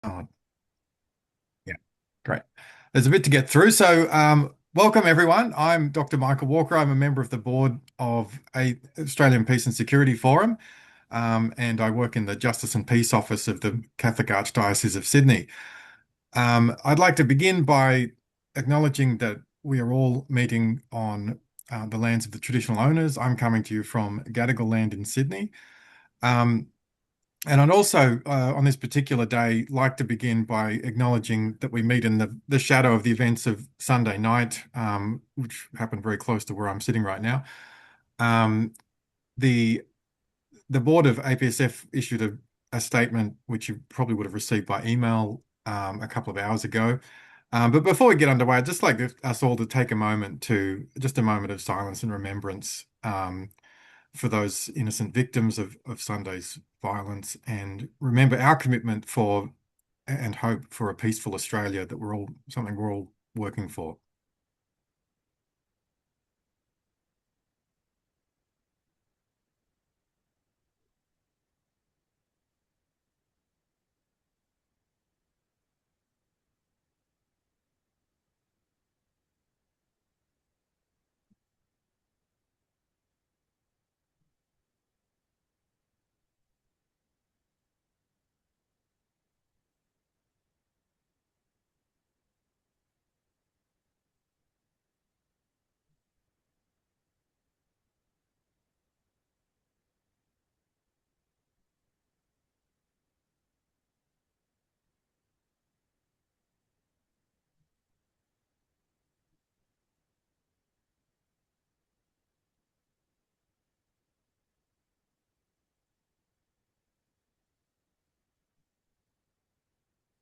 Oh, yeah, great. There's a bit to get through. Welcome everyone. I'm Dr. Michael Walker. I'm a member of the board of Australian Peace and Security Forum, and I work in the Justice and Peace Office of the Catholic Archdiocese of Sydney. I'd like to begin by acknowledging that we are all meeting on the lands of the traditional owners. I'm coming to you from Gadigal land in Sydney. Um, And I'd also, on this particular day, like to begin by acknowledging that we meet in the shadow of the events of Sunday night, which happened very close to where I'm sitting right now. Um, the the board of APSF issued a statement, which you probably would have received by email a couple of hours ago. But before we get underway, I'd just like us all to take a moment just a moment of silence and remembrance for those innocent victims of Sunday's violence and remember our commitment for and hope for a peaceful Australia that we're all working for.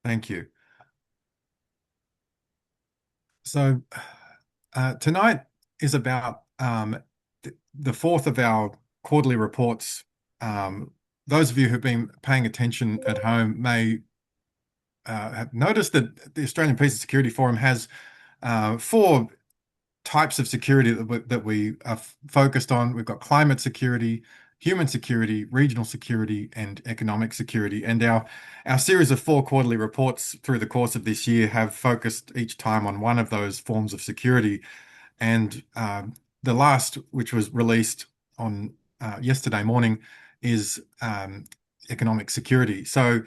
Thank you. So tonight is about the fourth of our quarterly reports. Those of you who've been paying attention at home may have noticed that the Australian Peace and Security Forum has four types of security that we are focused on. We've got climate security, human security, regional security, and economic security. And our series of four quarterly reports through the course of this year have focused each time on one of those forms of security. And the last, which was released on yesterday morning, is economic security. So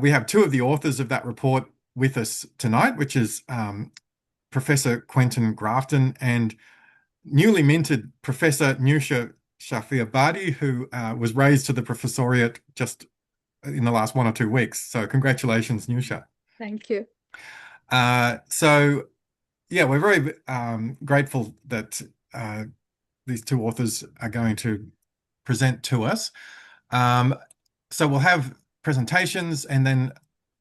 we have two of the authors of that report with us tonight, which is Professor Quentin Grafton and newly minted Professor Nusha Shafiabadi, who was raised to the professoriate just in the last 1 or 2 weeks. So congratulations, Nusha. Thank you. So yeah, we're very grateful that these two authors are going to present to us. Um, so we'll have presentations, and then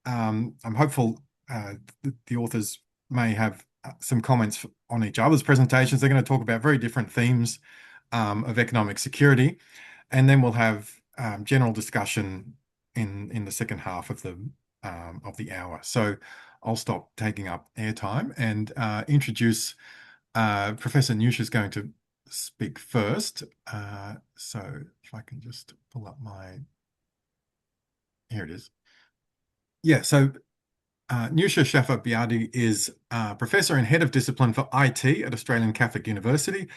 I'm hopeful the authors may have some comments on each other's presentations. They're going to talk about very different themes of economic security, and then we'll have general discussion in the second half of the hour. So I'll stop taking up airtime and introduce Professor Nusha is going to speak first. So if I can just pull up here it is. Yeah, so Nusha Shaffer Biadi is Professor and Head of Discipline for IT at Australian Catholic University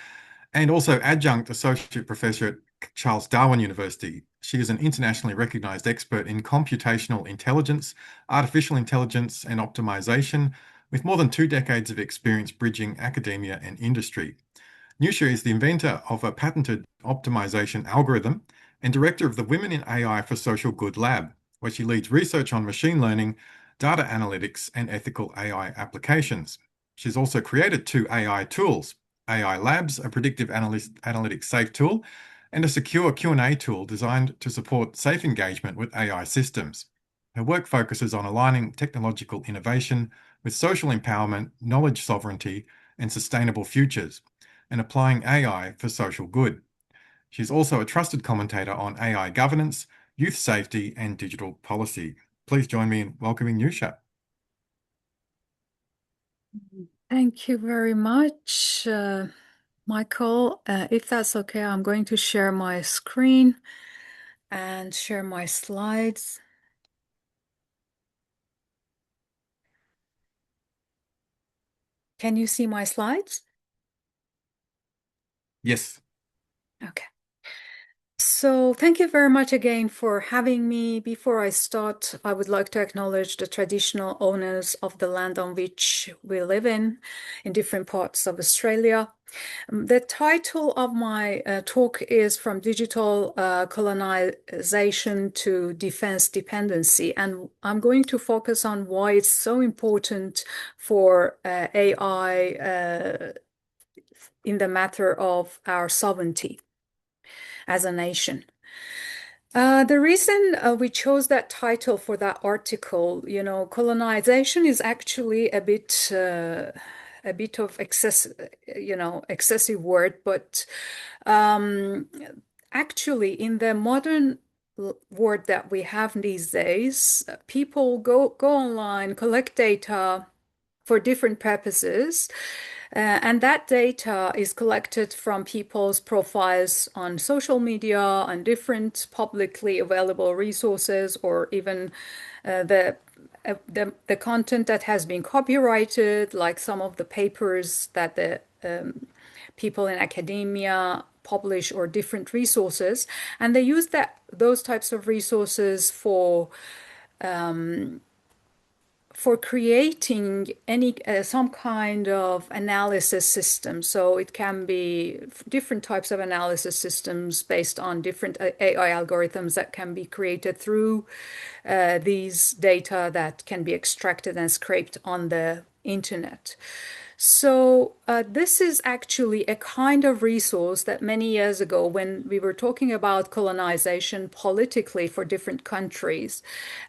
and also Adjunct Associate Professor at Charles Darwin University. She is an internationally recognized expert in computational intelligence, artificial intelligence, and optimization, with more than 2 decades of experience bridging academia and industry. Nusha is the inventor of a patented optimization algorithm and director of the Women in AI for Social Good Lab, where she leads research on machine learning, data analytics, and ethical AI applications. She's also created two AI tools, AI Labs, a predictive analytics safe tool, and a secure Q&A tool designed to support safe engagement with AI systems. Her work focuses on aligning technological innovation with social empowerment, knowledge sovereignty, and sustainable futures, and applying AI for social good. She's also a trusted commentator on AI governance, youth safety, and digital policy. Please join me in welcoming Nusha. Thank you very much, Michael. If that's okay, I'm going to share my screen and share my slides. Can you see my slides? Yes. Okay. So thank you very much again for having me. Before I start, I would like to acknowledge the traditional owners of the land on which we live in different parts of Australia. The title of my talk is From Digital Colonization to Defense Dependency, and I'm going to focus on why it's so important for AI in the matter of our sovereignty as a nation. The reason we chose that title for that article, colonization is actually a bit of excessive word, but um, actually, in the modern world that we have these days, people go online, collect data for different purposes. And that data is collected from people's profiles on social media and different publicly available resources, or even the content that has been copyrighted, like some of the papers that the people in academia publish, or different resources. And they use those types of resources for creating any some kind of analysis system. So it can be different types of analysis systems based on different AI algorithms that can be created through these data that can be extracted and scraped on the internet. So this is actually a kind of resource that many years ago, when we were talking about colonization politically for different countries,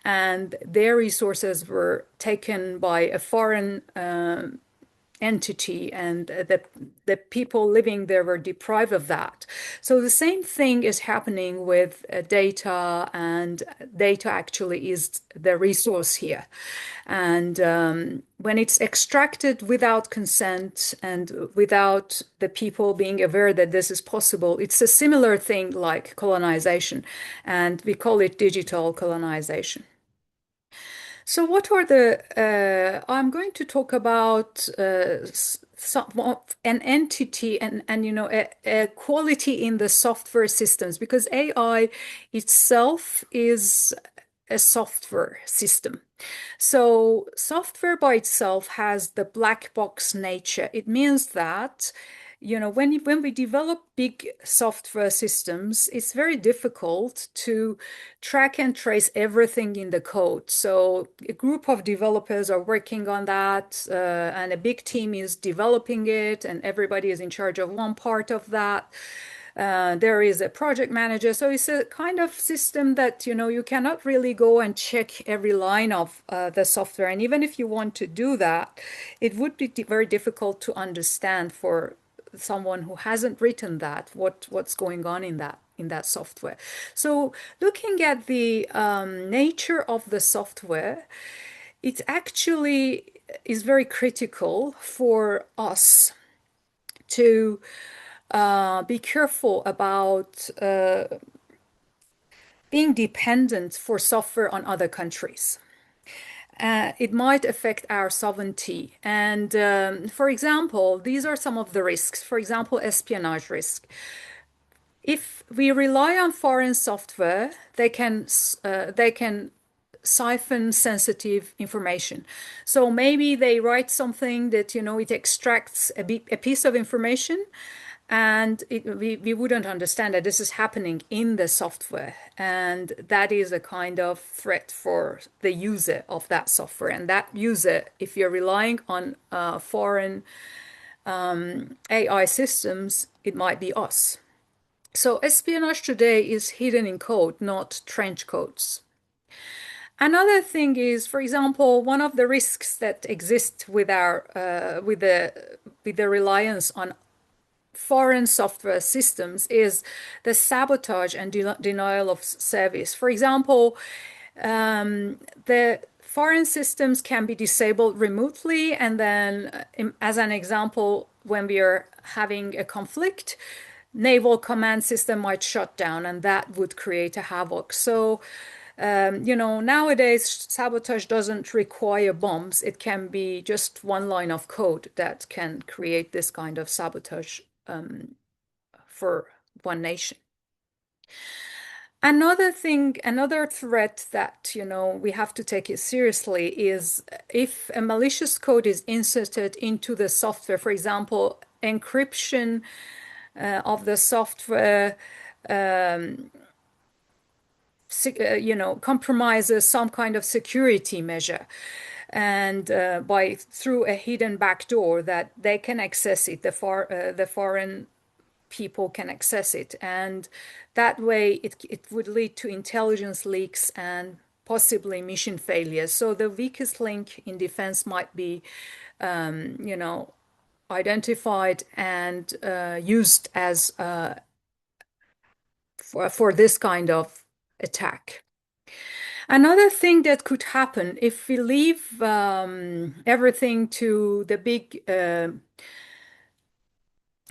and their resources were taken by a foreign entity, and the people living there were deprived of that. So the same thing is happening with data, and data actually is the resource here. And when it's extracted without consent and without the people being aware that this is possible, it's a similar thing like colonization, and we call it digital colonization. So what are I'm going to talk about an entity, and a quality in the software systems, because AI itself is a software system. So software by itself has the black box nature. It means that, when we develop big software systems, it's very difficult to track and trace everything in the code. So a group of developers are working on that, and a big team is developing it, and everybody is in charge of one part of that. There is a project manager. So it's a kind of system that, you cannot really go and check every line of the software. And even if you want to do that, it would be very difficult to understand for someone who hasn't written that, what's going on in that software. So looking at the nature of the software, it actually is very critical for us to be careful about being dependent for software on other countries. It might affect our sovereignty. And for example, these are some of the risks. For example, espionage risk. If we rely on foreign software, they can siphon sensitive information. So maybe they write something that, it extracts a piece of information, and we wouldn't understand that this is happening in the software. And that is a kind of threat for the user of that software. And that user, if you're relying on foreign AI systems, it might be us. So espionage today is hidden in code, not trench codes. Another thing is, for example, one of the risks that exist with our with the reliance on foreign software systems is the sabotage and denial of service. For example, the foreign systems can be disabled remotely, and then, as an example, when we are having a conflict, naval command system might shut down, and that would create a havoc. So Nowadays, sabotage doesn't require bombs. It can be just one line of code that can create this kind of sabotage for one nation. Another thing, another threat that, we have to take it seriously is if a malicious code is inserted into the software, for example, encryption of the software, um, compromises some kind of security measure, and by through a hidden backdoor that they can access it, the foreign people can access it, and that way it would lead to intelligence leaks and possibly mission failures. So the weakest link in defense might be, identified and used as for this kind of attack. Another thing that could happen if we leave everything to the big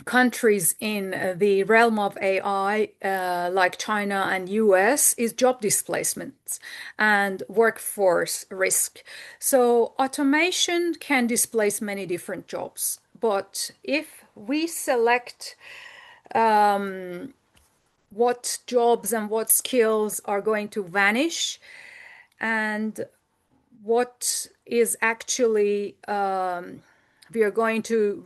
countries in the realm of AI, like China and US, is job displacement and workforce risk. So automation can displace many different jobs, but if we select what jobs and what skills are going to vanish and what is actually we are going to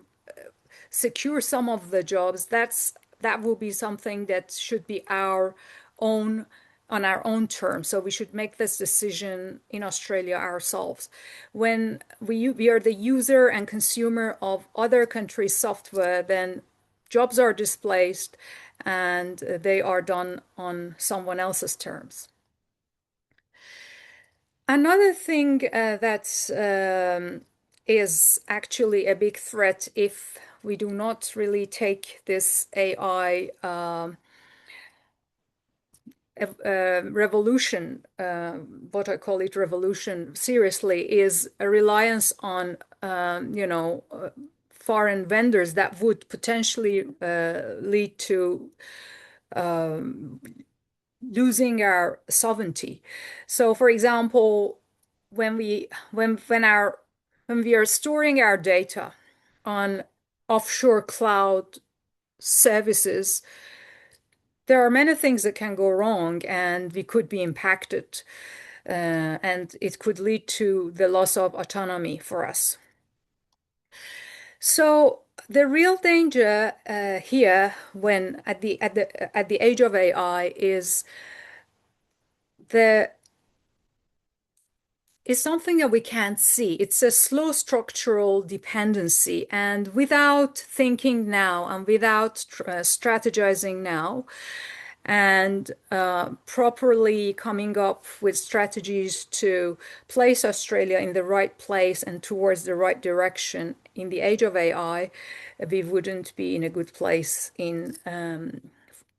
secure some of the jobs, that will be something that should be our own on our own terms. So we should make this decision in Australia ourselves. When we are the user and consumer of other countries' software, then jobs are displaced and they are done on someone else's terms. Another thing that is actually a big threat if we do not really take this AI revolution, what I call it revolution, seriously, is a reliance on, foreign vendors that would potentially lead to losing our sovereignty. So, for example, when we when we are storing our data on offshore cloud services, there are many things that can go wrong, and we could be impacted, and it could lead to the loss of autonomy for us. So the real danger here, when at the age of AI, the is something that we can't see. It's a slow structural dependency. And without thinking now and without strategizing now and properly coming up with strategies to place Australia in the right place and towards the right direction in the age of AI, we wouldn't be in a good place in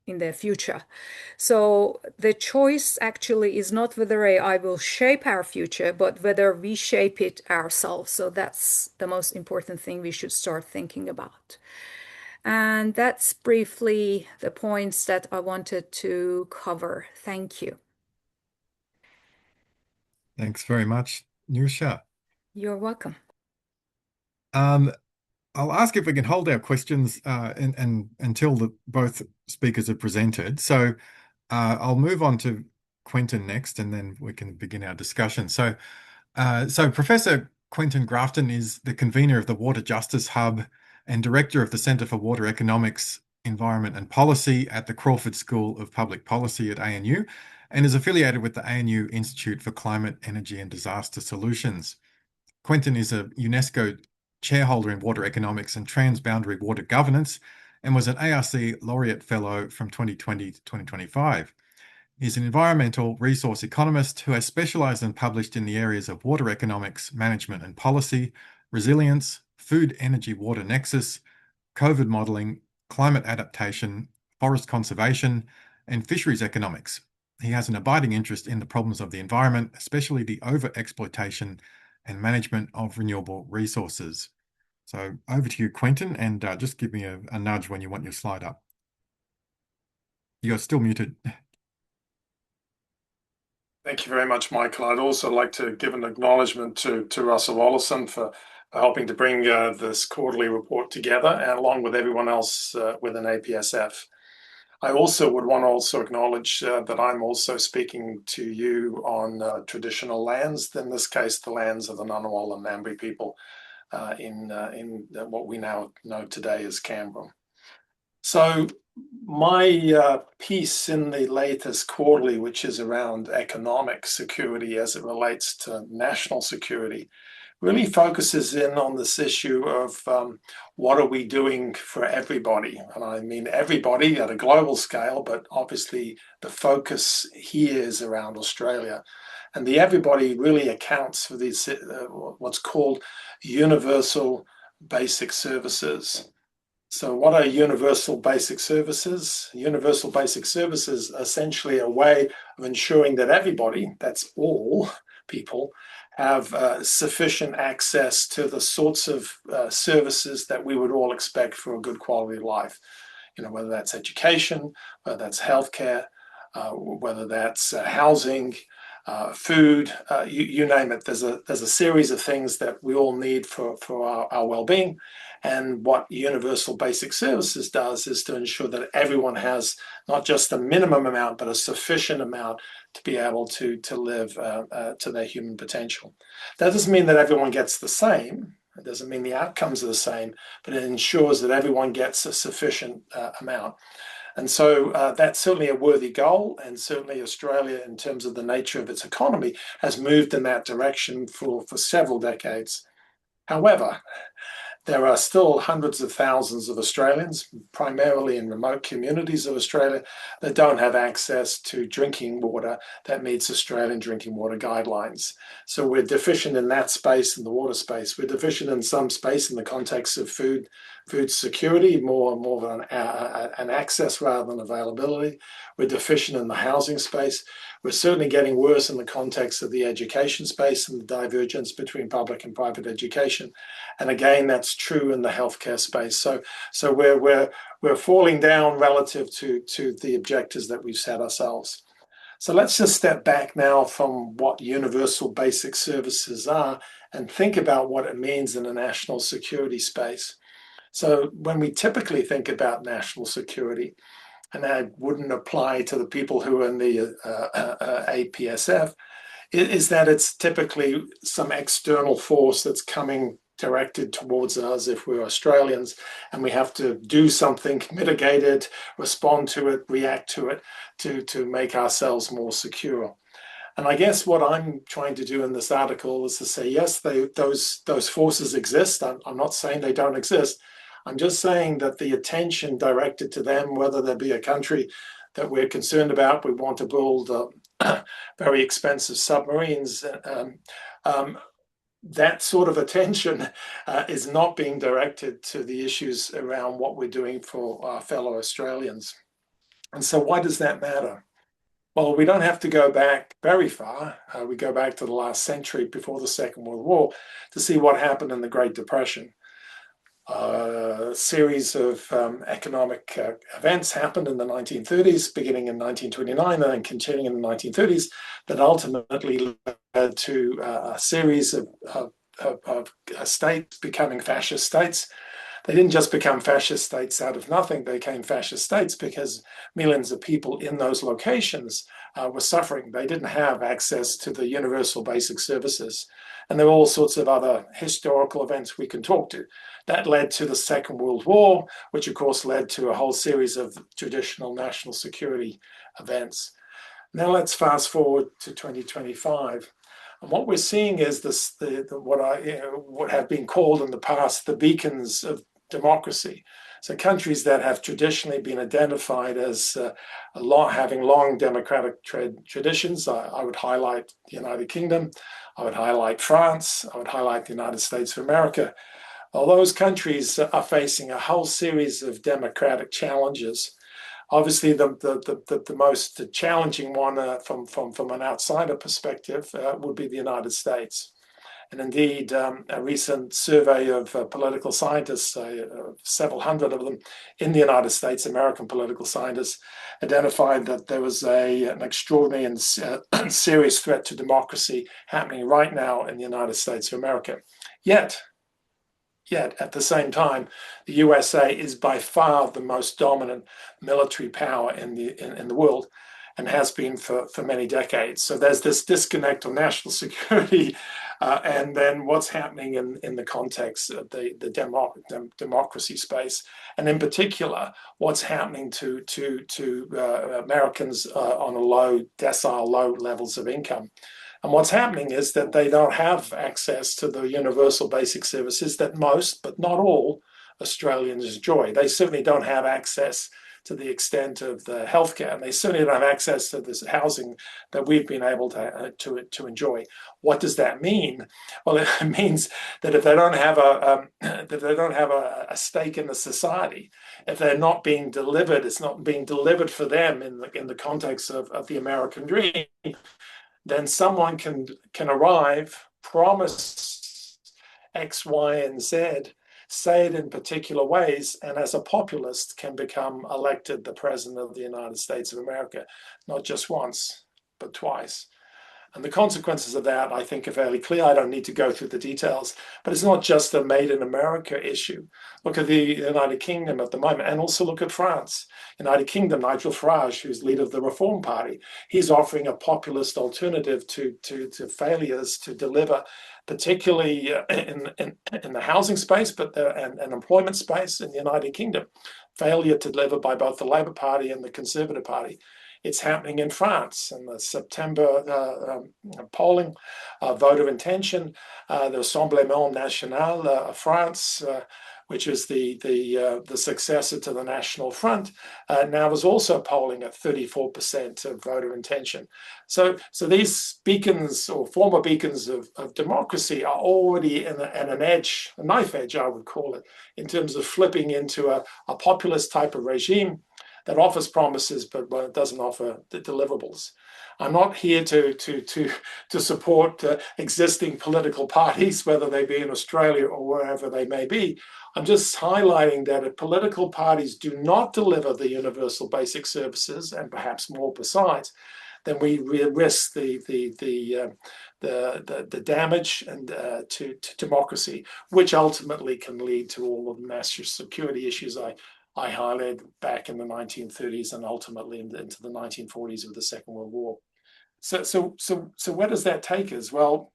the future. So the choice actually is not whether AI will shape our future, but whether we shape it ourselves. So that's the most important thing we should start thinking about. And that's briefly the points that I wanted to cover. Thank you. Thanks very much, Nusha. You're welcome. Um, I'll ask if we can hold our questions and until both speakers are presented. So I'll move on to Quentin next, and then we can begin our discussion. So Professor Quentin Grafton is the convener of the Water Justice Hub and director of the Centre for Water Economics, Environment and Policy at the Crawford School of Public Policy at ANU, and is affiliated with the ANU Institute for Climate, Energy and Disaster Solutions. Quentin is a UNESCO chairholder in water economics and transboundary water governance, and was an ARC Laureate Fellow from 2020 to 2025. He's an environmental resource economist who has specialized and published in the areas of water economics, management and policy, resilience, food, energy, water nexus, COVID modeling, climate adaptation, forest conservation, and fisheries economics. He has an abiding interest in the problems of the environment, especially the overexploitation and management of renewable resources. So over to you, Quentin, and just give me a nudge when you want your slide up. You're still muted. Thank you very much, Michael. I'd also like to give an acknowledgement to Russell Ollison for helping to bring this quarterly report together, and along with everyone else within APSF. I also would want to also acknowledge that I'm also speaking to you on traditional lands, in this case, the lands of the Ngunnawal and Ngambri people in what we now know today as Canberra. So my piece in the latest quarterly, which is around economic security as it relates to national security, really focuses in on this issue of what are we doing for everybody? And I mean everybody at a global scale, but obviously the focus here is around Australia. And the everybody really accounts for these what's called universal basic services. So, what are universal basic services? Universal basic services are essentially a way of ensuring that everybody, that's all people, have sufficient access to the sorts of services that we would all expect for a good quality of life. You know, whether that's education, whether that's healthcare, whether that's housing, food, you name it. There's a series of things that we all need for our well-being. And what Universal Basic Services does is to ensure that everyone has not just a minimum amount, but a sufficient amount to be able to live to their human potential. That doesn't mean that everyone gets the same. It doesn't mean the outcomes are the same, but it ensures that everyone gets a sufficient amount. And so that's certainly a worthy goal. And certainly Australia, in terms of the nature of its economy, has moved in that direction for several decades. However, there are still hundreds of thousands of Australians, primarily in remote communities of Australia, that don't have access to drinking water that meets Australian drinking water guidelines. So we're deficient in that space, in the water space. We're deficient in some space in the context of food security, more of an access rather than availability. We're deficient in the housing space. We're certainly getting worse in the context of the education space and the divergence between public and private education. And again, that's true in the healthcare space. So we're falling down relative to the objectives that we've set ourselves. So let's just step back now from what universal basic services are and think about what it means in a national security space. So when we typically think about national security, and that wouldn't apply to the people who are in the APSF, is that it's typically some external force that's coming directed towards us if we're Australians, and we have to do something, mitigate it, respond to it, react to it to make ourselves more secure. And I guess what I'm trying to do in this article is to say, yes, those forces exist. I'm not saying they don't exist. I'm just saying that the attention directed to them, whether there be a country that we're concerned about, we want to build very expensive submarines, that sort of attention is not being directed to the issues around what we're doing for our fellow Australians. And so why does that matter? Well, we don't have to go back very far. We go back to the last century before the Second World War to see what happened in the Great Depression. A series of economic events happened in the 1930s, beginning in 1929 and then continuing in the 1930s, that ultimately led to a series of states becoming fascist states. They didn't just become fascist states out of nothing. They became fascist states because millions of people in those locations were suffering. They didn't have access to the universal basic services. And there were all sorts of other historical events we can talk to. That led to the Second World War, which of course led to a whole series of traditional national security events. Now let's fast forward to 2025. And what we're seeing is what have been called in the past the beacons of democracy. So countries that have traditionally been identified as having long democratic traditions. I would highlight the United Kingdom. I would highlight France. I would highlight the United States of America. All those countries are facing a whole series of democratic challenges. Obviously, the most challenging one from an outsider perspective would be the United States. And indeed, a recent survey of political scientists, several hundred of them in the United States, American political scientists, identified that there was an extraordinary and serious threat to democracy happening right now in the United States of America. Yet, at the same time, the USA is by far the most dominant military power in the world, and has been for many decades. So there's this disconnect on national security, and then what's happening in the context of the democracy space, and in particular, what's happening to Americans on a low levels of income. And what's happening is that they don't have access to the universal basic services that most, but not all, Australians enjoy. They certainly don't have access to the extent of the healthcare, and they certainly don't have access to this housing that we've been able to enjoy. What does that mean? Well, it means that if they don't have a stake in the society, if they're not being delivered, it's not being delivered for them in the context of the American dream, then someone can arrive, promise X, Y, and Z, say it in particular ways, and as a populist can become elected the president of the United States of America, not just once, but twice. And the consequences of that, I think, are fairly clear. I don't need to go through the details, but it's not just a made in America issue. Look at the United Kingdom at the moment, and also look at France. United Kingdom, Nigel Farage, who's leader of the Reform Party, he's offering a populist alternative to failures to deliver, particularly in the housing space, and employment space in the United Kingdom. Failure to deliver by both the Labour Party and the Conservative Party. It's happening in France in the September polling, vote of intention. The Rassemblement National of France, which is the successor to the National Front, now is also polling at 34% of vote of intention. So these beacons, or former beacons of democracy, are already in an edge, a knife edge, I would call it, in terms of flipping into a populist type of regime that offers promises but doesn't offer the deliverables. I'm not here to support existing political parties, whether they be in Australia or wherever they may be. I'm just highlighting that if political parties do not deliver the universal basic services, and perhaps more besides, then we risk the damage and to democracy, which ultimately can lead to all of the national security issues I highlighted back in the 1930s and ultimately into the 1940s with the Second World War. So where does that take us? Well,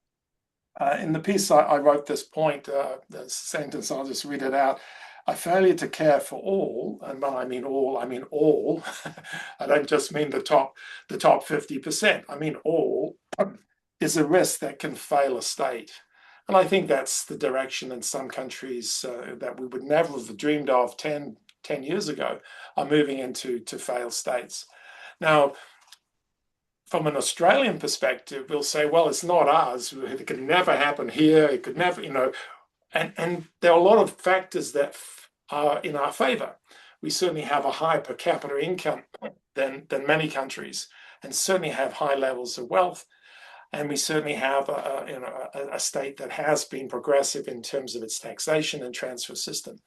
in the piece I wrote this point, the sentence, I'll just read it out. A failure to care for all, and when I mean all, I mean all. I don't just mean the top 50%. I mean all, is a risk that can fail a state. And I think that's the direction in some countries that we would never have dreamed of 10 years ago are moving into failed states. Now, from an Australian perspective, we'll say, well, it's not ours. It could never happen here. It could never, and there are a lot of factors that are in our favor. We certainly have a high per capita income than many countries, and certainly have high levels of wealth. And we certainly have a state that has been progressive in terms of its taxation and transfer system.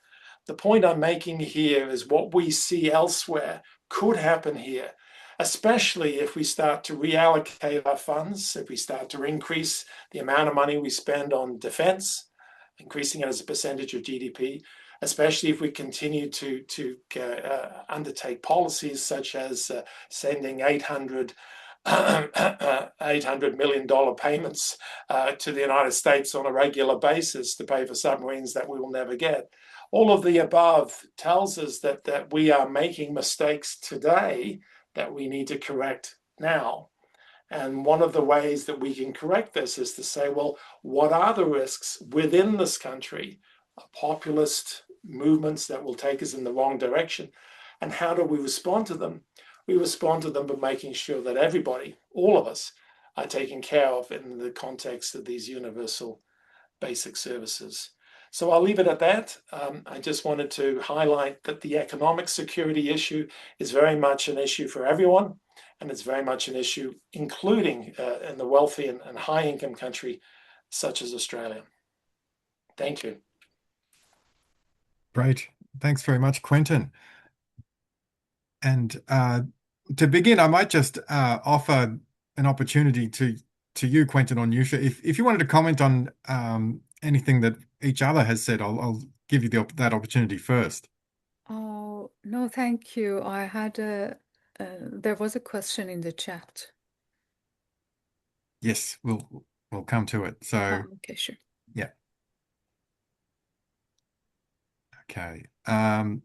The point I'm making here is what we see elsewhere could happen here, especially if we start to reallocate our funds, if we start to increase the amount of money we spend on defense, increasing it as a percentage of GDP, especially if we continue to undertake policies such as sending $800 million payments to the United States on a regular basis to pay for submarines that we will never get. All of the above tells us that we are making mistakes today that we need to correct now. And one of the ways that we can correct this is to say, well, what are the risks within this country, populist movements that will take us in the wrong direction, and how do we respond to them? We respond to them by making sure that everybody, all of us, are taken care of in the context of these universal basic services. So I'll leave it at that. I just wanted to highlight that the economic security issue is very much an issue for everyone, and it's very much an issue, including in the wealthy and high-income country such as Australia. Thank you. Great. Thanks very much, Quentin. And to begin, I might just offer an opportunity to you, Quentin or Nusha, if you wanted to comment on anything that each other has said, I'll give you that opportunity first. Oh, no, thank you. There was a question in the chat. Yes, we'll come to it. So, Okay, sure. yeah. Okay. All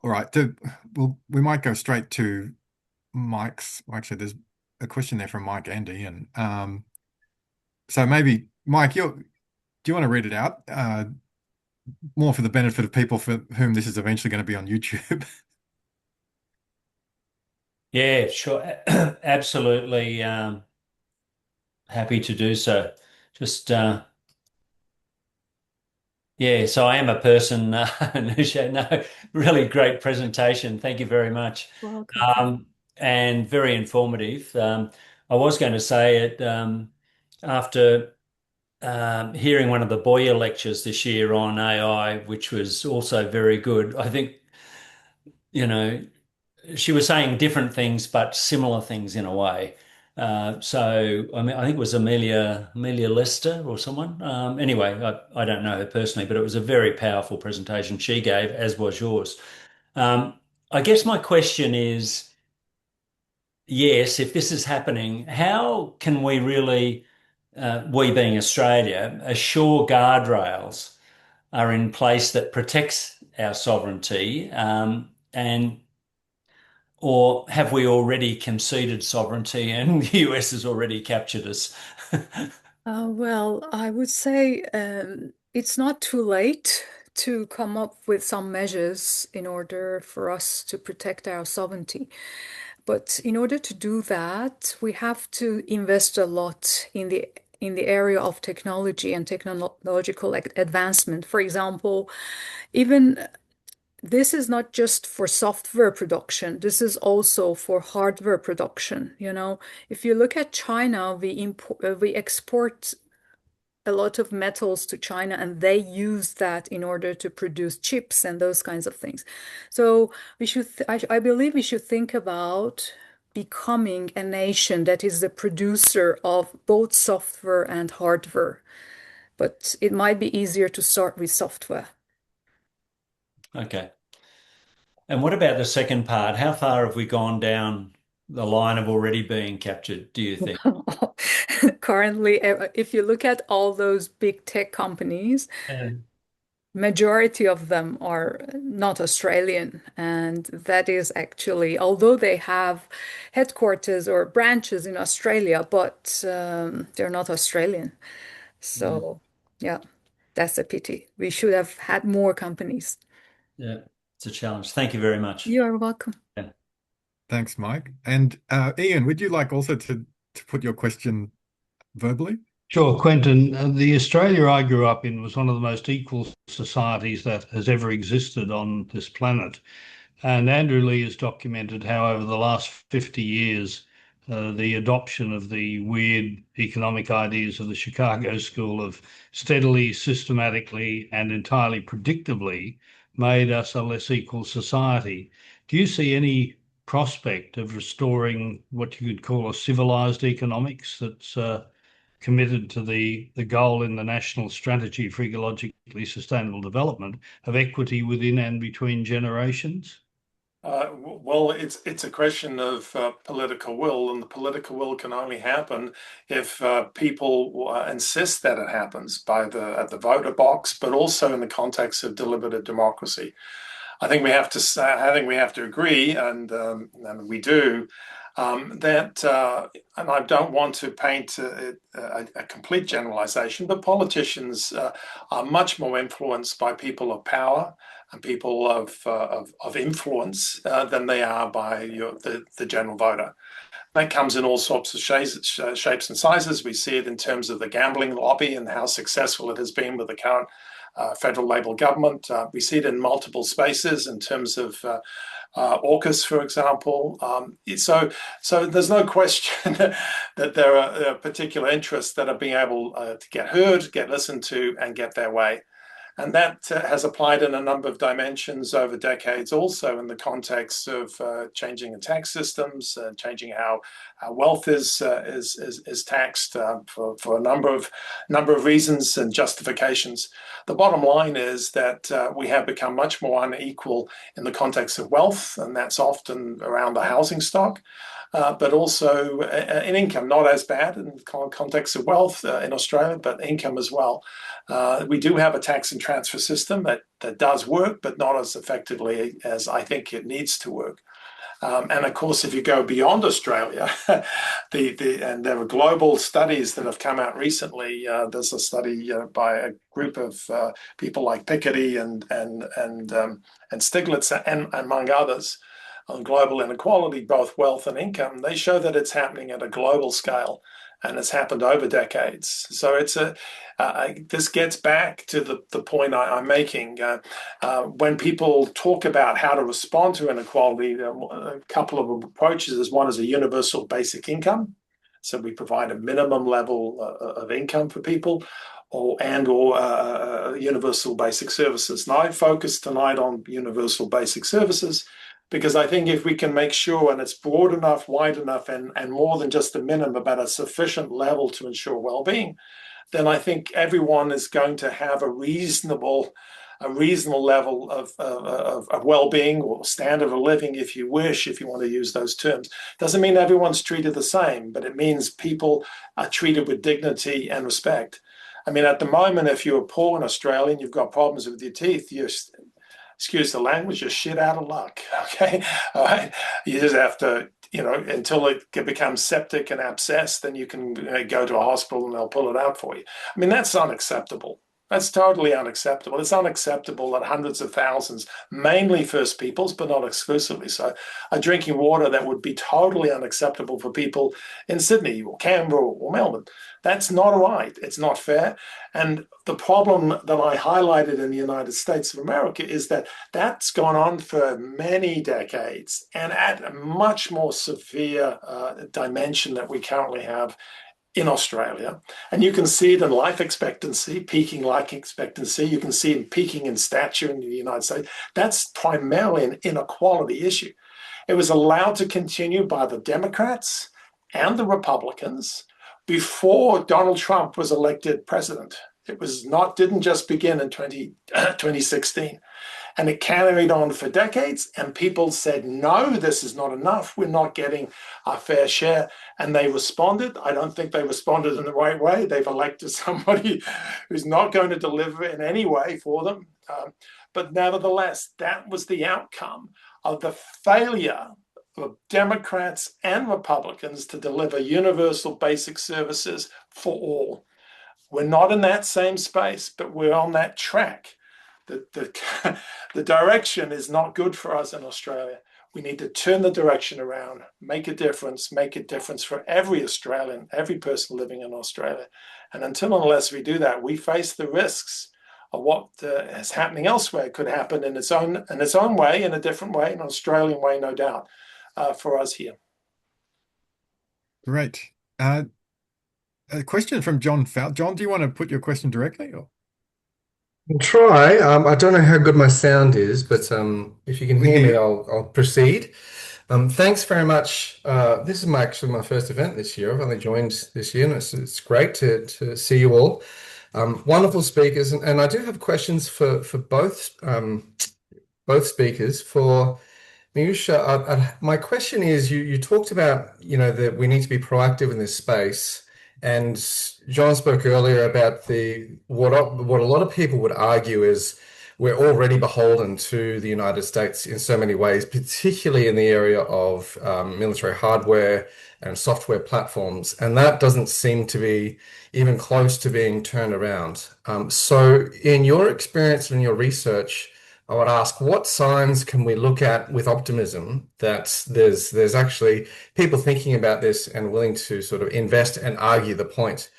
right. We might go straight to Mike's. Actually, there's a question there from Mike and Ian. So maybe Mike, do you want to read it out? More for the benefit of people for whom this is eventually going to be on YouTube. Yeah, sure. Absolutely happy to do so. Just yeah, so I am a person, Nusha, no, really great presentation. Thank you very much. Welcome. And very informative. I was going to say it after hearing one of the Boyer lectures this year on AI, which was also very good. I think, you know, she was saying different things, but similar things in a way. So I mean, I think it was Amelia Lester or someone. Anyway, I don't know her personally, but it was a very powerful presentation she gave, as was yours. Um, I guess my question is, yes, if this is happening, how can we really, we being Australia, assure guardrails are in place that protects our sovereignty, and or have we already conceded sovereignty and the US has already captured us? Well, I would say it's not too late to come up with some measures in order for us to protect our sovereignty. But in order to do that, we have to invest a lot in the area of technology and technological advancement. For example, even this is not just for software production, this is also for hardware production. If you look at China, we export a lot of metals to China, and they use that in order to produce chips and those kinds of things. So I believe we should think about becoming a nation that is the producer of both software and hardware. But it might be easier to start with software. Okay. And what about the second part? How far have we gone down the line of already being captured, do you think? Currently, if you look at all those big tech companies, Yeah. majority of them are not Australian. And that is actually, although they have headquarters or branches in Australia, but they're not Australian. So, yeah, that's a pity. We should have had more companies. Yeah, it's a challenge. Thank you very much. You are welcome. Yeah. Thanks, Mike. And Ian, would you like also to put your question verbally? Sure, Quentin. The Australia I grew up in was one of the most equal societies that has ever existed on this planet. And Andrew Lee has documented how over the last 50 years, the adoption of the weird economic ideas of the Chicago School have steadily, systematically, and entirely predictably made us a less equal society. Do you see any prospect of restoring what you could call a civilized economics that's committed to the goal in the National Strategy for Ecologically Sustainable Development of equity within and between generations? Well, it's a question of political will, and the political will can only happen if people insist that it happens at the voter box, but also in the context of deliberative democracy. I think we have to say, I think we have to agree, and we do, that, and I don't want to paint a complete generalization, but politicians are much more influenced by people of power and people of influence than they are by the general voter. That comes in all sorts of shapes and sizes. We see it in terms of the gambling lobby and how successful it has been with the current federal Labor government. We see it in multiple spaces in terms of AUKUS, for example. So there's no question that there are particular interests that are being able to get heard, get listened to, and get their way. And that has applied in a number of dimensions over decades, also in the context of changing the tax systems, changing how wealth is taxed for a number of reasons and justifications. The bottom line is that we have become much more unequal in the context of wealth, and that's often around the housing stock. But also in income, not as bad in the context of wealth in Australia, but income as well. We do have a tax and transfer system that does work, but not as effectively as I think it needs to work. And of course, if you go beyond Australia, and there are global studies that have come out recently. There's a study by a group of people like Piketty and Stiglitz, and among others, on global inequality, both wealth and income. They show that it's happening at a global scale, and it's happened over decades. So this gets back to the point I'm making. When people talk about how to respond to inequality, a couple of approaches. One is a universal basic income. So we provide a minimum level of income for people, or universal basic services. And I focus tonight on universal basic services, because I think if we can make sure, and it's broad enough, wide enough, and more than just a minimum, but a sufficient level to ensure well-being, then I think everyone is going to have a reasonable level of well-being, or standard of living, if you wish, if you want to use those terms. Doesn't mean everyone's treated the same, but it means people are treated with dignity and respect. I mean, at the moment, if you're poor in Australia and you've got problems with your teeth, excuse the language, you're shit out of luck, okay? All right? You just have to, until it becomes septic and abscessed, then you can go to a hospital and they'll pull it out for you. I mean, that's unacceptable. That's totally unacceptable. It's unacceptable that hundreds of thousands, mainly First Peoples, but not exclusively so, are drinking water that would be totally unacceptable for people in Sydney or Canberra or Melbourne. That's not right. It's not fair. And the problem that I highlighted in the United States of America is that that's gone on for many decades, and at a much more severe dimension that we currently have in Australia. And you can see it in life expectancy, peaking life expectancy. You can see it peaking in stature in the United States. That's primarily an inequality issue. It was allowed to continue by the Democrats and the Republicans before Donald Trump was elected president. It didn't just begin in 2016. And it carried on for decades, and people said, no, this is not enough. We're not getting our fair share. And they responded. I don't think they responded in the right way. They've elected somebody who's not going to deliver in any way for them. But nevertheless, that was the outcome of the failure of Democrats and Republicans to deliver universal basic services for all. We're not in that same space, but we're on that track. The direction is not good for us in Australia. We need to turn the direction around, make a difference for every Australian, every person living in Australia. And until and unless we do that, we face the risks of what is happening elsewhere. It could happen in its own way, in a different way, an Australian way, no doubt, for us here. Great. A question from John Fowl. John, do you want to put your question directly? Or? I'll try. I don't know how good my sound is, but if you can hear me, I'll proceed. Thanks very much. This is actually my first event this year. I've only joined this year, and it's great to see you all. Wonderful speakers, and I do have questions for both speakers. For Miyusha, my question is: you talked about that we need to be proactive in this space. And John spoke earlier about what a lot of people would argue is we're already beholden to the United States in so many ways, particularly in the area of military hardware and software platforms. And that doesn't seem to be even close to being turned around. So in your experience and your research, I would ask, what signs can we look at with optimism that there's actually people thinking about this and willing to sort of invest and argue the point?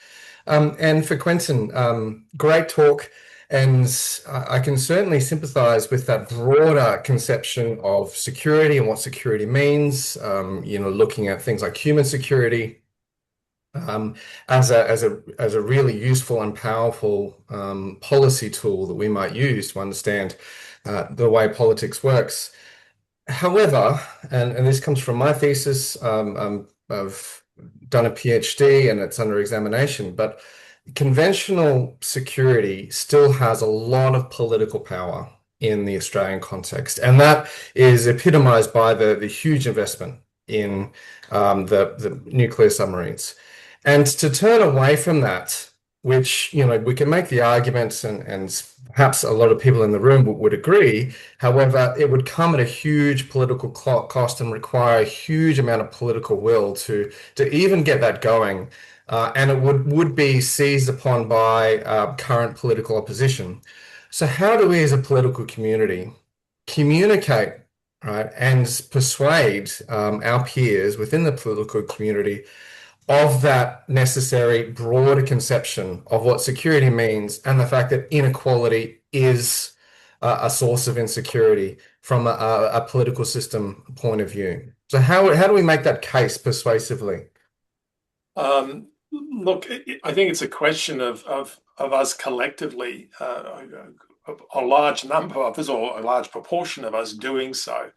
And for Quentin, great talk. And I can certainly sympathize with that broader conception of security and what security means, looking at things like human security um, as a really useful and powerful policy tool that we might use to understand the way politics works. However, and this comes from my thesis, I've done a PhD and it's under examination, but conventional security still has a lot of political power in the Australian context, and that is epitomized by the huge investment in the nuclear submarines. And to turn away from that, which, we can make the arguments and perhaps a lot of people in the room would agree. However, it would come at a huge political cost and require a huge amount of political will to even get that going. And it would be seized upon by current political opposition. So how do we as a political community communicate, right, and persuade our peers within the political community of that necessary broader conception of what security means and the fact that inequality is a source of insecurity from a political system point of view? So how do we make that case persuasively? Look, I think it's a question of us collectively, a large number of us or a large proportion of us doing so.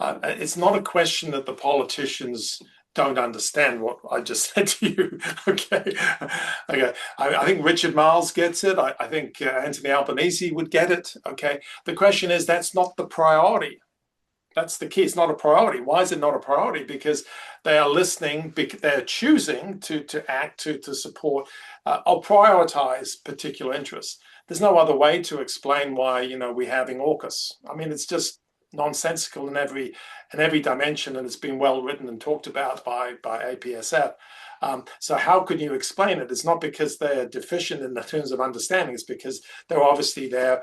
It's not a question that the politicians don't understand what I just said to you. Okay. Okay. I think Richard Marles gets it. I think Anthony Albanese would get it. Okay. The question is, that's not the priority. That's the key. It's not a priority. Why is it not a priority? Because they are listening, they're choosing to act, to support or prioritize particular interests. There's no other way to explain why, we're having AUKUS. I mean, it's just nonsensical in every dimension, and it's been well written and talked about by APSF. So how can you explain it? It's not because they're deficient in the terms of understanding. It's because they're obviously there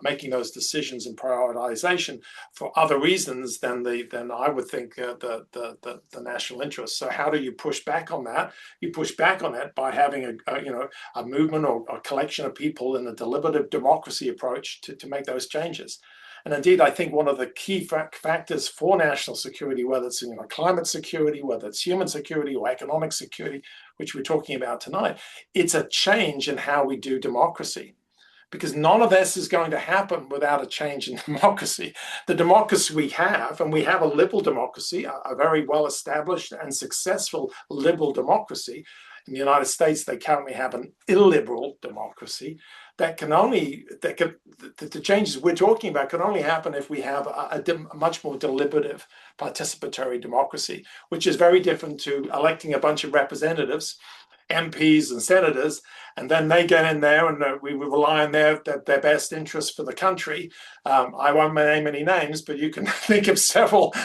making those decisions and prioritization for other reasons than I would think the national interest. So how do you push back on that? You push back on it by having a movement or a collection of people in a deliberative democracy approach to make those changes. And indeed, I think one of the key factors for national security, whether it's climate security, whether it's human security or economic security, which we're talking about tonight, it's a change in how we do democracy. Because none of this is going to happen without a change in democracy. The democracy we have, and we have a liberal democracy, a very well-established and successful liberal democracy. In the United States, they currently have an illiberal democracy. The changes we're talking about can only happen if we have a much more deliberative participatory democracy, which is very different to electing a bunch of representatives, MPs and senators, and then they get in there and we rely on their best interests for the country. I won't name any names, but you can think of several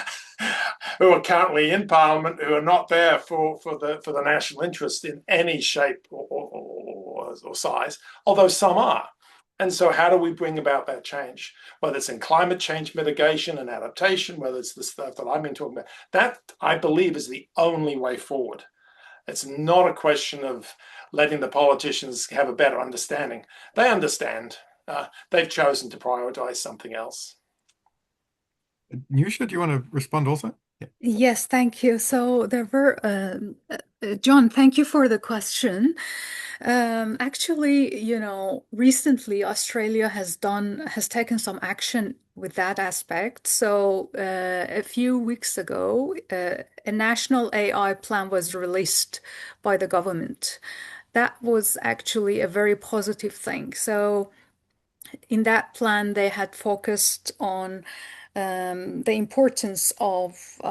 who are currently in Parliament who are not there for the national interest in any shape or size, although some are. And so how do we bring about that change? Whether it's in climate change mitigation and adaptation, whether it's the stuff that I've been talking about, that I believe is the only way forward. It's not a question of letting the politicians have a better understanding. They understand. They've chosen to prioritize something else. Nusha, do you want to respond also? Yeah. Yes, thank you. So there were, John, thank you for the question. Actually, recently Australia has taken some action with that aspect. So a few weeks ago, a national AI plan was released by the government. That was actually a very positive thing. So in that plan, they had focused on the importance of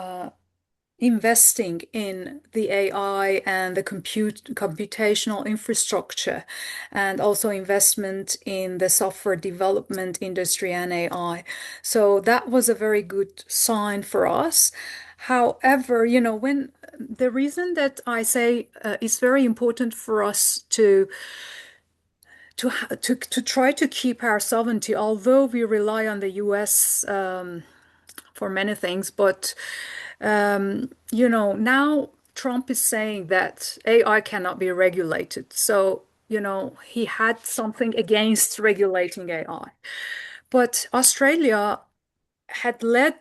investing in the AI and the computational infrastructure, and also investment in the software development industry and AI. So that was a very good sign for us. However, when the reason that I say it's very important for us to try to keep our sovereignty, although we rely on the US for many things, but now Trump is saying that AI cannot be regulated. So he had something against regulating AI. But Australia had led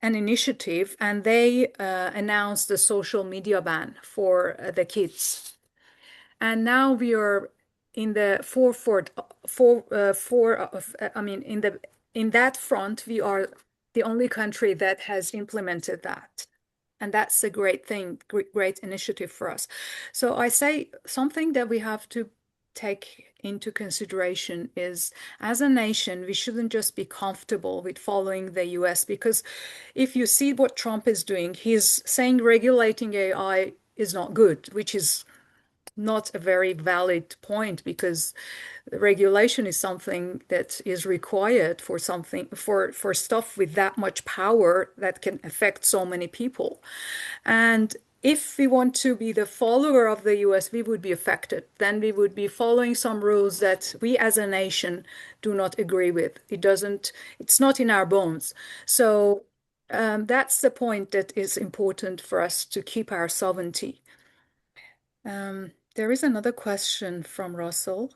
an initiative, and they announced a social media ban for the kids. And now we are in the forefront. I mean, in that front, we are the only country that has implemented that. And that's a great thing, great initiative for us. So I say something that we have to take into consideration is, as a nation, we shouldn't just be comfortable with following the US, because if you see what Trump is doing, he's saying regulating AI is not good, which is not a very valid point, because regulation is something that is required for stuff with that much power that can affect so many people. And if we want to be the follower of the US, we would be affected. Then we would be following some rules that we as a nation do not agree with. It's not in our bones. So that's the point that is important for us to keep our sovereignty. There is another question from Russell.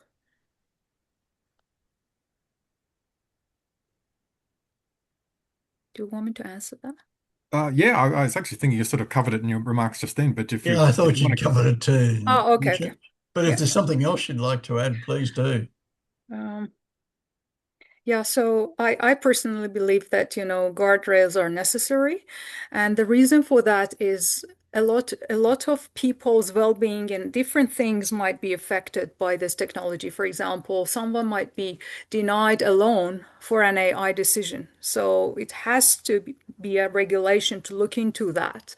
Do you want me to answer that? Yeah, I was actually thinking you sort of covered it in your remarks just then, but if Yeah, I thought you want you'd to, covered it too, Oh, okay, Nisha. okay. But if Yeah. there's something else you'd like to add, please do. Um, Yeah, so I personally believe that, guardrails are necessary. And the reason for that is a lot of people's well-being and different things might be affected by this technology. For example, someone might be denied a loan for an AI decision. So it has to be a regulation to look into that.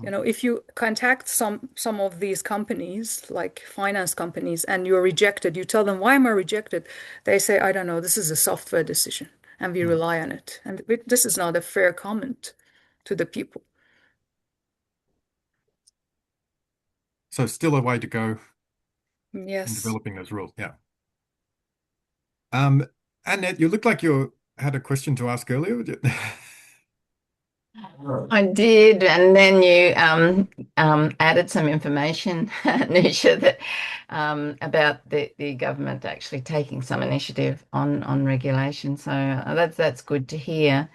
If you contact some of these companies, like finance companies, and you're rejected, you tell them, why am I rejected? They say, I don't know, this is a software decision, and we rely on it. And this is not a fair comment to the people. so still a way to go in Yes. developing those rules. Yeah. Um, Annette, you looked like you had a question to ask earlier. I did, and then you added some information, Nisha, that about the government actually taking some initiative on regulation. So that's good to hear.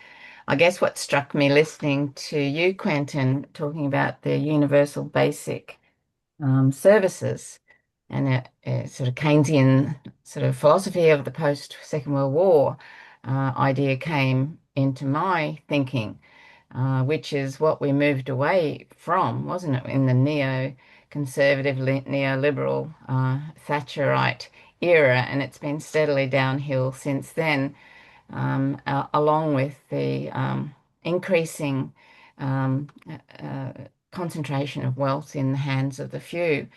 I guess what struck me listening to you, Quentin, talking about the universal basic services and a sort of Keynesian sort of philosophy of the post-Second World War idea came into my thinking, which is what we moved away from, wasn't it, in the neo-conservative, neoliberal, Thatcherite era, and it's been steadily downhill since then, along with the increasing um, concentration of wealth in the hands of the few.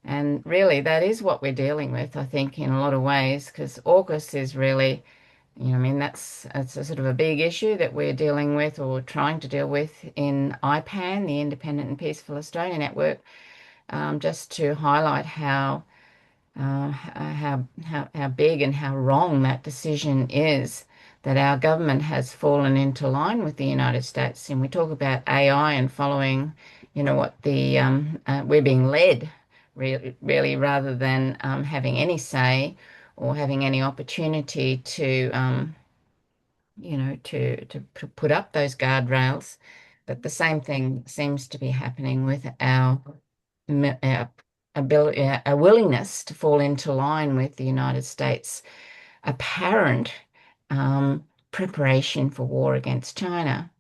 And really, that is what we're dealing with, I think, in a lot of ways, because AUKUS is really, I mean, that's a sort of a big issue that we're dealing with or trying to deal with in IPAN, the Independent and Peaceful Australia Network, just to highlight how big and how wrong that decision is, that our government has fallen into line with the United States. And we talk about AI and following, what we're being led really rather than having any say or having any opportunity to put up those guardrails. But the same thing seems to be happening with our ability, a willingness to fall into line with the United States' apparent preparation for war against China.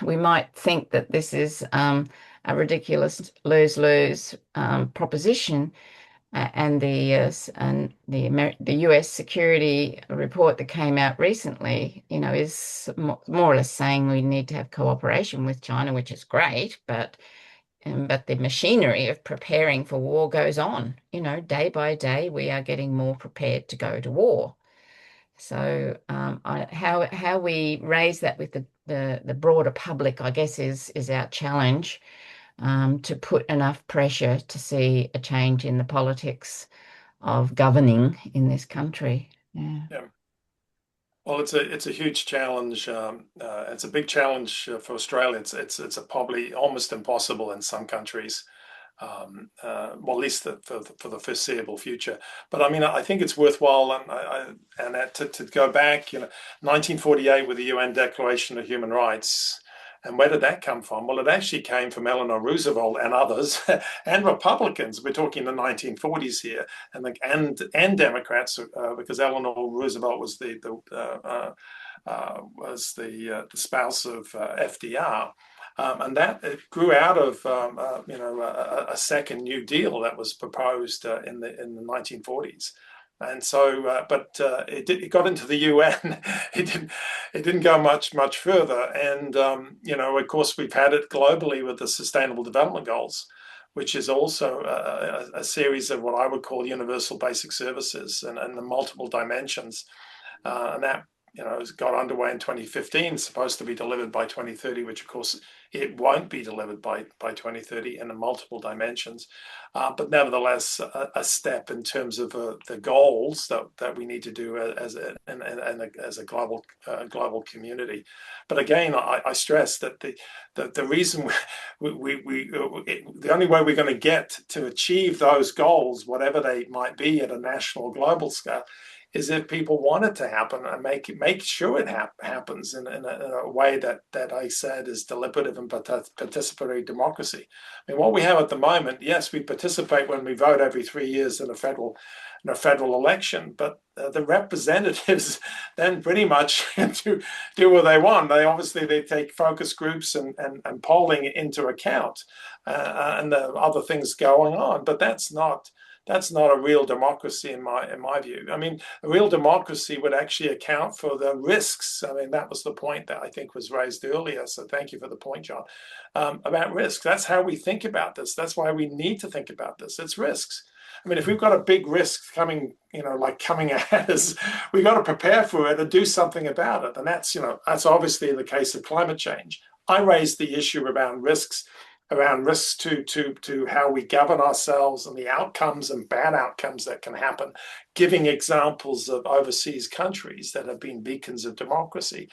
We might think that this is a ridiculous lose-lose proposition, and the US security report that came out recently, is more or less saying we need to have cooperation with China, which is great, but the machinery of preparing for war goes on. Day by day, we are getting more prepared to go to war. So how we raise that with the broader public, I guess, is our challenge, to put enough pressure to see a change in the politics of governing in this country. Yeah. Yeah. Well, it's a huge challenge. It's a big challenge for Australia. It's probably almost impossible in some countries. well, at least for the foreseeable future. But I mean, I think it's worthwhile, to go back, 1948 with the UN Declaration of Human Rights. And where did that come from? Well, it actually came from Eleanor Roosevelt and others, and Republicans. We're talking the 1940s here, and Democrats, because Eleanor Roosevelt was the spouse of FDR. And that it grew out of a second New Deal that was proposed in the 1940s, and so it got into the UN. It didn't go much further, and of course we've had it globally with the Sustainable Development Goals, which is also a series of what I would call universal basic services and the multiple dimensions, and that got underway in 2015, supposed to be delivered by 2030, which of course it won't be delivered by 2030 in the multiple dimensions. But nevertheless, a step in terms of the goals that we need to do as a global community. But again, I stress that the reason the only way we're going to get to achieve those goals, whatever they might be at a national or global scale, is if people want it to happen and make sure it happens in a way that I said is deliberative and participatory democracy. I mean, what we have at the moment, yes, we participate when we vote every 3 years in a federal election, but the representatives then pretty much do what they want. They take focus groups and polling into account, and there are other things going on, but that's not a real democracy in my view. I mean, a real democracy would actually account for the risks. I mean, that was the point that I think was raised earlier. So thank you for the point, John, about risk. That's how we think about this. That's why we need to think about this. It's risks. I mean, if we've got a big risk coming at us, we've got to prepare for it and do something about it. And that's obviously in the case of climate change. I raised the issue around risks to how we govern ourselves and the outcomes and bad outcomes that can happen, giving examples of overseas countries that have been beacons of democracy.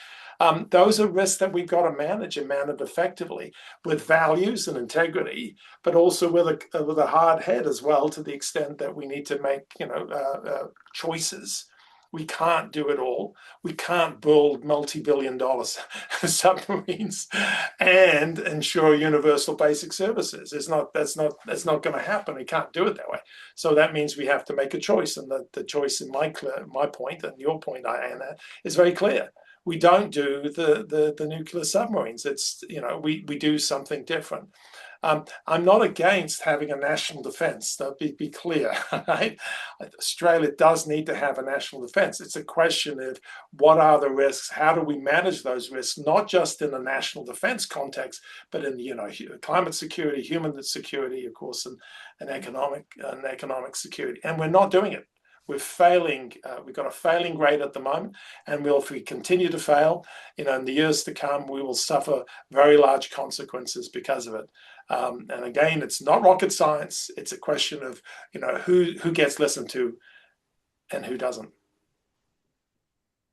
Those are risks that we've got to manage and manage effectively with values and integrity, but also with a hard head as well, to the extent that we need to make choices. We can't do it all. We can't build multi-billion-dollar submarines and ensure universal basic services. That's not going to happen. We can't do it that way. So that means we have to make a choice, and the choice in my point and your point, Anna, is very clear. We don't do the nuclear submarines. It's we do something different. I'm not against having a national defense. Be clear, right? Australia does need to have a national defense. It's a question of what are the risks? How do we manage those risks? Not just in a national defense context, but in climate security, human security, of course, and economic security. And we're not doing it. We're failing. We've got a failing rate at the moment, and if we continue to fail, in the years to come, we will suffer very large consequences because of it. And again, it's not rocket science. It's a question of who gets listened to and who doesn't.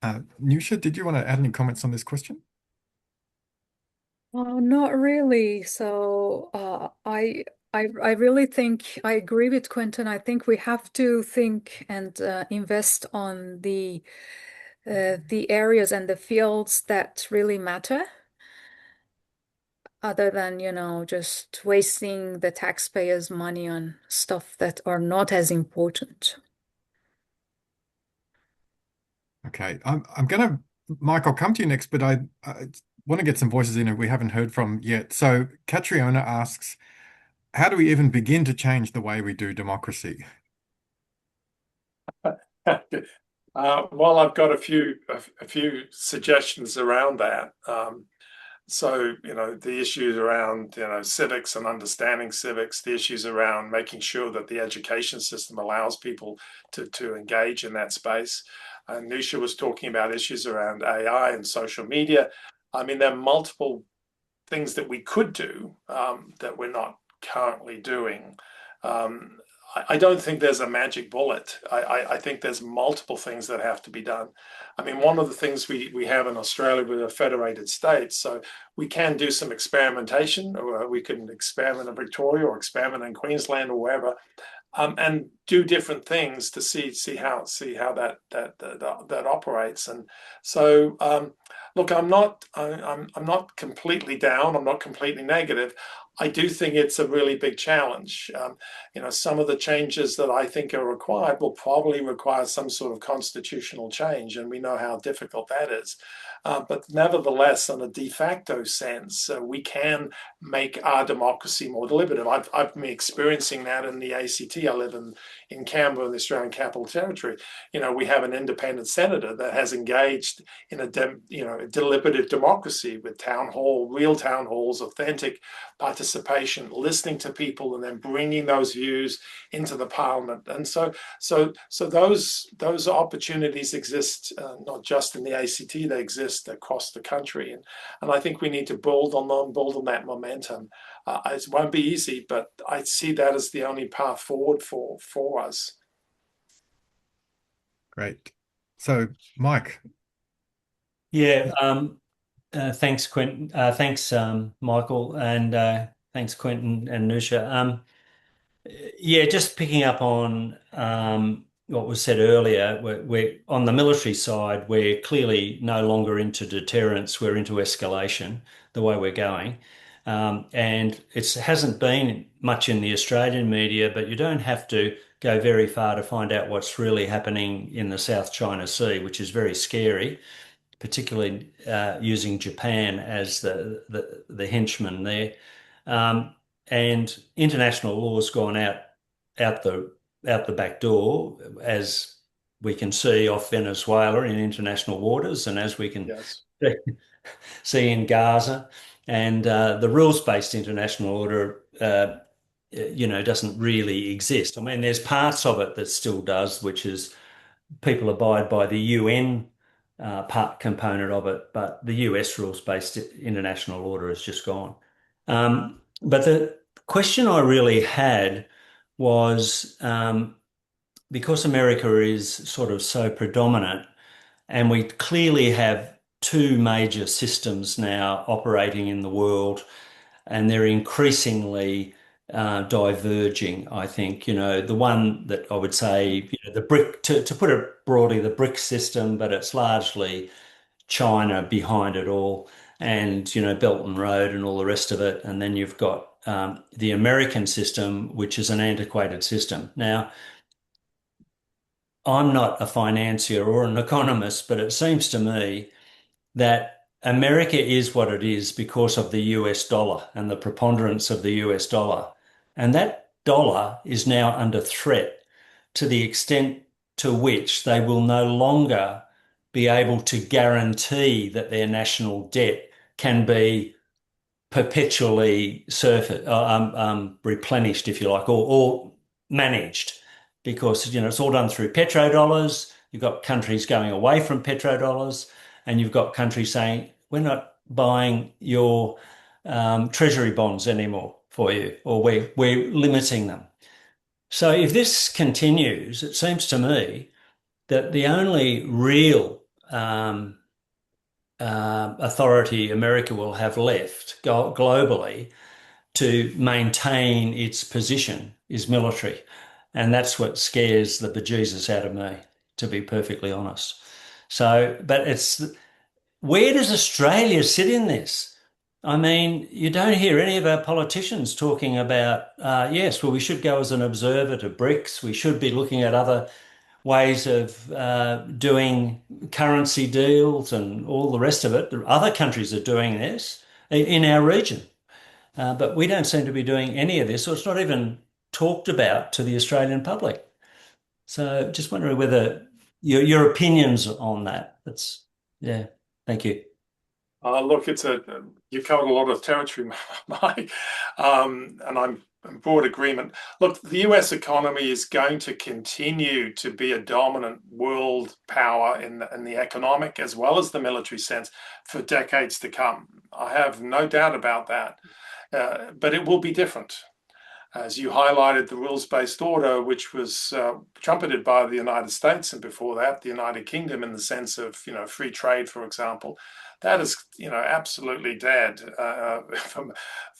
Nusha, did you want to add any comments on this question? Not really. So I really think I agree with Quentin. I think we have to think and invest on the areas and the fields that really matter, other than, just wasting the taxpayers' money on stuff that are not as important. Okay, Mike, I'll come to you next, but I want to get some voices in who we haven't heard from yet. So Catriona asks, how do we even begin to change the way we do democracy? Well, I've got a few suggestions around that. So, the issues around, civics and understanding civics, the issues around making sure that the education system allows people to engage in that space. And Nusha was talking about issues around AI and social media. I mean, there are multiple things that we could do that we're not currently doing. I don't think there's a magic bullet. I think there's multiple things that have to be done. I mean, one of the things we have in Australia with a federated states, so we can do some experimentation, or we can experiment in Victoria or experiment in Queensland or wherever, and do different things to see how that operates. And so, look, I'm not completely down. I'm not completely negative. I do think it's a really big challenge. Some of the changes that I think are required will probably require some sort of constitutional change, and we know how difficult that is. But nevertheless, in a de facto sense, we can make our democracy more deliberative. I've been experiencing that in the ACT. I live in Canberra, in the Australian Capital Territory. We have an independent senator that has engaged in a deliberative democracy with real town halls, authentic participation, listening to people, and then bringing those views into the parliament. And so those opportunities exist, not just in the ACT, they exist across the country. And I think we need to build on that momentum. It won't be easy, but I see that as the only path forward for us. Great. So, Mike. Yeah. Thanks, Quentin. Thanks, Michael, and thanks, Quentin and Nusha. Yeah, just picking up on what was said earlier, we're on the military side, we're clearly no longer into deterrence, we're into escalation, the way we're going. And it hasn't been much in the Australian media, but you don't have to go very far to find out what's really happening in the South China Sea, which is very scary, particularly using Japan as the henchman there. And international law's gone out the back door, as we can see off Venezuela in international waters, and as we can see in Gaza. And the rules-based international order, doesn't really exist. I mean, there's parts of it that still does, which is people abide by the UN part component of it, but the US rules-based international order is just gone. But the question I really had was because America is sort of so predominant, and we clearly have two major systems now operating in the world, and they're increasingly diverging, I think. The one that I would say, the BRIC, to put it broadly, the BRIC system, but it's largely China behind it all, and, Belt and Road and all the rest of it. And then you've got the American system, which is an antiquated system. Now, I'm not a financier or an economist, but it seems to me that America is what it is because of the US dollar and the preponderance of the US dollar. And that dollar is now under threat to the extent to which they will no longer be able to guarantee that their national debt can be perpetually replenished, if you like, or managed, because it's all done through petrodollars. You've got countries going away from petrodollars, and you've got countries saying, we're not buying your treasury bonds anymore for you, or we're limiting them. So if this continues, it seems to me that the only real authority America will have left globally to maintain its position is military. And that's what scares the bejesus out of me, to be perfectly honest. So, but where does Australia sit in this? I mean, you don't hear any of our politicians talking about, yes, well, we should go as an observer to BRICS. We should be looking at other ways of doing currency deals and all the rest of it. Other countries are doing this in our region, but we don't seem to be doing any of this, or it's not even talked about to the Australian public. So just wondering whether your opinions on that. Yeah, thank you. Look, you covered a lot of territory, Mike, and I'm in broad agreement. Look, the US economy is going to continue to be a dominant world power in the economic as well as the military sense for decades to come. I have no doubt about that, but it will be different. As you highlighted, the rules-based order, which was trumpeted by the United States and before that the United Kingdom in the sense of free trade, for example, that is absolutely dead from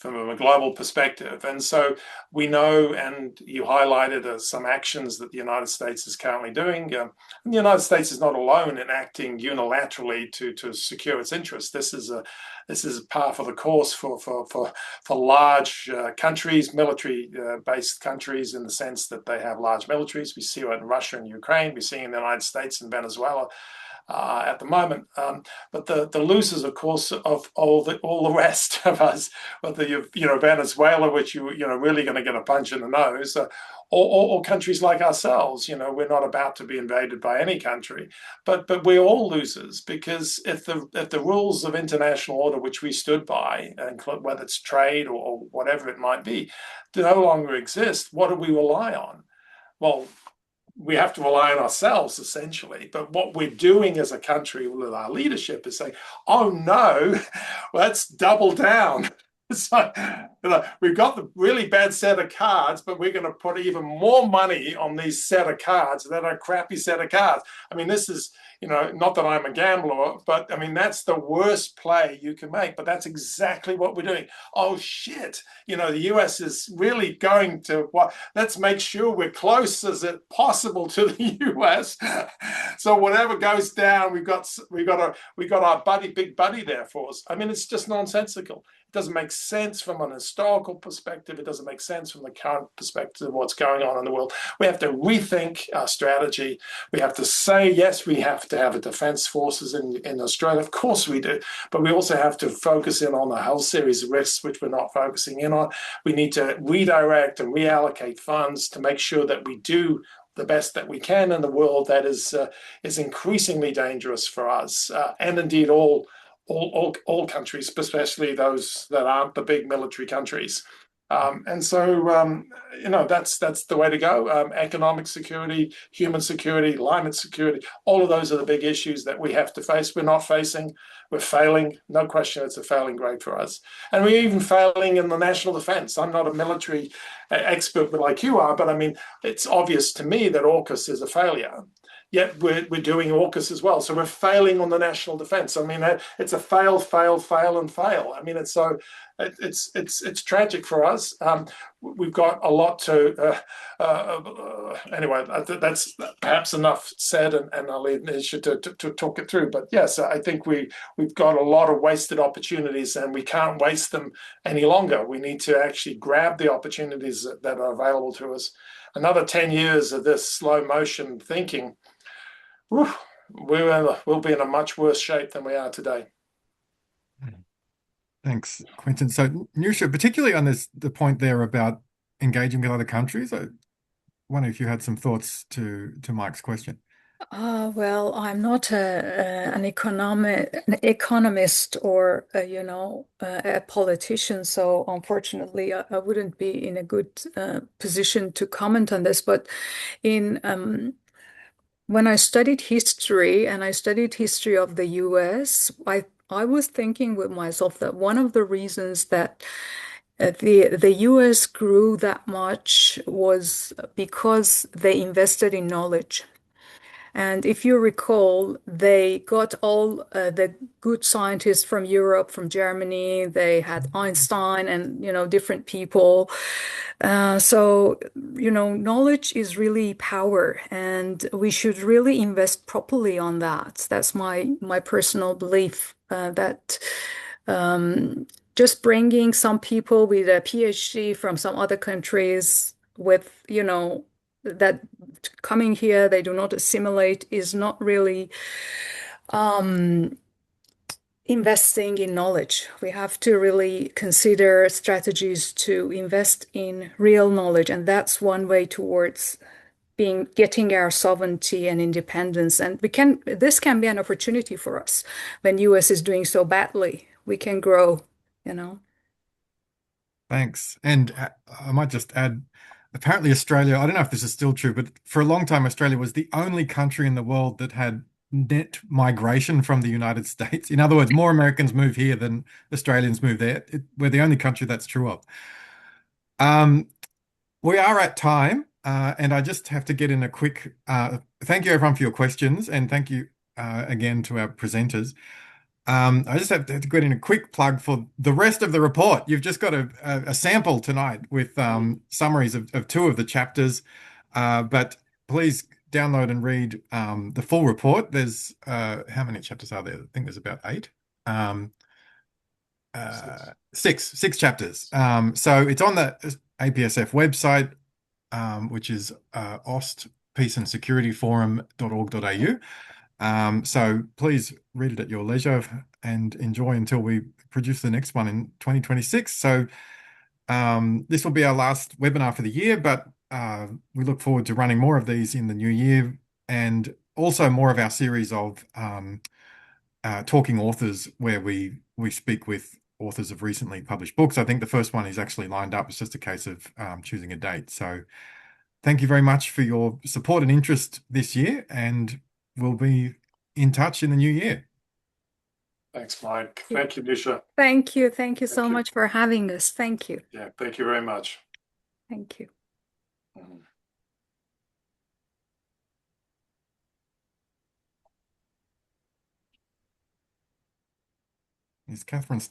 a global perspective. And so we know, and you highlighted some actions that the United States is currently doing. And the United States is not alone in acting unilaterally to secure its interests. This is par for the course for large countries, military-based countries, in the sense that they have large militaries. We see it in Russia and Ukraine. We see it in the United States and Venezuela at the moment. But the losers, of course, of all the rest of us, whether Venezuela, which you're really going to get a punch in the nose, or countries like ourselves. We're not about to be invaded by any country, but we're all losers, because if the rules of international order, which we stood by, and whether it's trade or whatever it might be, do no longer exist, what do we rely on? Well, we have to rely on ourselves, essentially. But what we're doing as a country with our leadership is saying, oh no, let's double down. So we've got the really bad set of cards, but we're going to put even more money on these set of cards that are a crappy set of cards. I mean, this is, not that I'm a gambler, but I mean, that's the worst play you can make. But that's exactly what we're doing. Oh, shit. The US is really going to, let's make sure we're close as it possible to the US. So whatever goes down, we've got our big buddy there for us. I mean, it's just nonsensical. It doesn't make sense from an historical perspective. It doesn't make sense from the current perspective of what's going on in the world. We have to rethink our strategy. We have to say, yes, we have to have a defense forces in Australia. Of course we do. But we also have to focus in on a whole series of risks which we're not focusing in on. We need to redirect and reallocate funds to make sure that we do the best that we can in the world that is increasingly dangerous for us, and indeed all countries, especially those that aren't the big military countries. And so, that's the way to go. Economic security, human security, climate security, all of those are the big issues that we have to face. We're not facing, we're failing. No question, it's a failing grade for us. And we're even failing in the national defense. I'm not a military expert like you are, but I mean, it's obvious to me that AUKUS is a failure. Yet we're doing AUKUS as well. So we're failing on the national defense. I mean, it's a fail, and fail. I mean, it's tragic for us. We've got a lot to. Anyway, that's perhaps enough said, and I'll leave Nisha to talk it through. But yes, I think we've got a lot of wasted opportunities, and we can't waste them any longer. We need to actually grab the opportunities that are available to us. Another 10 years of this slow motion thinking, we'll be in a much worse shape than we are today. Thanks, Quentin. So, Nusha, particularly on the point there about engaging with other countries, I wonder if you had some thoughts to Mike's question. Well, I'm not an economist or a politician, so unfortunately, I wouldn't be in a good position to comment on this. But when I studied history, and I studied history of the US, I was thinking with myself that one of the reasons that the US grew that much was because they invested in knowledge. And if you recall, they got all the good scientists from Europe, from Germany. They had Einstein and, different people. So, knowledge is really power, and we should really invest properly on that. That's my personal belief, that just bringing some people with a PhD from some other countries with, that coming here, they do not assimilate, is not really investing in knowledge. We have to really consider strategies to invest in real knowledge, and that's one way towards getting our sovereignty and independence. And this can be an opportunity for us when US is doing so badly. We can grow, Thanks. And I might just add, apparently Australia, I don't know if this is still true, but for a long time, Australia was the only country in the world that had net migration from the United States. In other words, more Americans move here than Australians move there. We're the only country that's true of. We are at time, and I just have to get in a quick thank you everyone for your questions, and thank you again to our presenters. I just have to get in a quick plug for the rest of the report. You've just got a sample tonight with summaries of two of the chapters, but please download and read the full report. There's how many chapters are there? I think there's about 8. Six chapters. So it's on the APSF website, which is ostpeaceandsecurityforum.org.au. So please read it at your leisure and enjoy until we produce the next one in 2026. So this will be our last webinar for the year, but we look forward to running more of these in the new year, and also more of our series of talking authors, where we speak with authors of recently published books. I think the first one is actually lined up. It's just a case of choosing a date. So thank you very much for your support and interest this year, and we'll be in touch in the new year. Thanks, Mike. Thank you, Nisha. Thank you. Thank you so much for having us. Thank you. Yeah, thank you very much. Thank you. Is Catherine